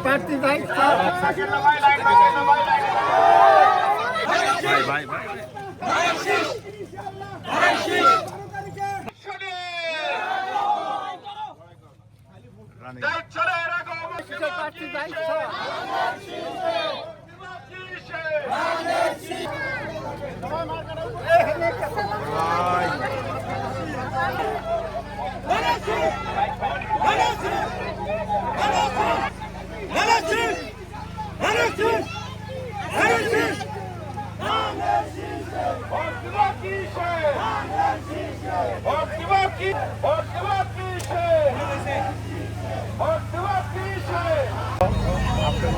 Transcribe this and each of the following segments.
প্রার্থী ভাই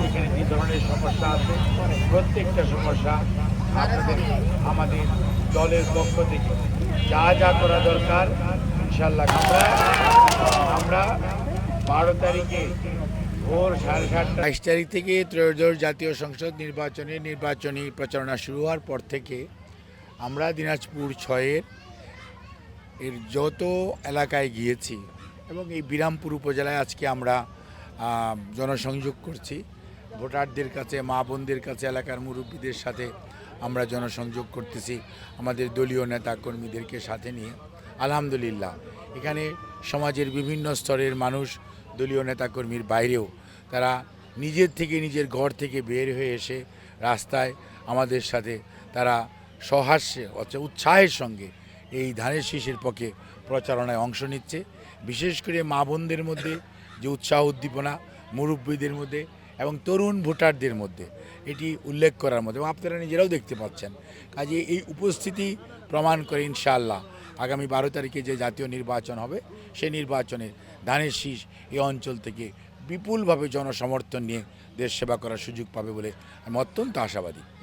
এখানে যে ধরনের সমস্যা আছে প্রত্যেকটা সমস্যা আপনাদের আমাদের দলের পক্ষ থেকে যা যা করা দরকার ইনশাল্লাহ আমরা 12 তারিখে ভোর 7:30 22 তারিখ থেকে ত্রয়োদশ জাতীয় সংসদ নির্বাচনী প্রচারণা শুরু হওয়ার পর থেকে আমরা দিনাজপুর 6-এর যত এলাকায় গিয়েছি এবং এই বিরামপুর উপজেলায় আজকে আমরা জনসংযোগ করছি। ভোটারদের কাছে, মা বোনদের কাছে, এলাকার মুরব্বীদের সাথে আমরা জনসংযোগ করতেছি আমাদের দলীয় নেতা কর্মীদেরকে সাথে নিয়ে। আলহামদুলিল্লাহ এখানে সমাজের বিভিন্ন স্তরের মানুষ দলীয় নেতাকর্মীর বাইরেও তারা নিজের ঘর থেকে বের হয়ে এসে রাস্তায় আমাদের সাথে তারা সহাস্যে উৎসাহের সঙ্গে এই ধানের শীষের পক্ষে প্রচারণায় অংশ নিচ্ছে। বিশেষ করে মা বোনদের মধ্যে যে উৎসাহ উদ্দীপনা, মুরব্বীদের মধ্যে এবং তরুণ ভোটারদের মধ্যে এটি উল্লেখ করার মধ্যে, এবং আপনারা নিজেরাও দেখতে পাচ্ছেন। কাজে এই উপস্থিতি প্রমাণ করে ইনশাআল্লাহ আগামী 12 তারিখে যে জাতীয় নির্বাচন হবে সেই নির্বাচনে ধানের শীষ এই অঞ্চল থেকে বিপুলভাবে জনসমর্থন নিয়ে দেশ সেবা করার সুযোগ পাবে বলে আমি অত্যন্ত আশাবাদী।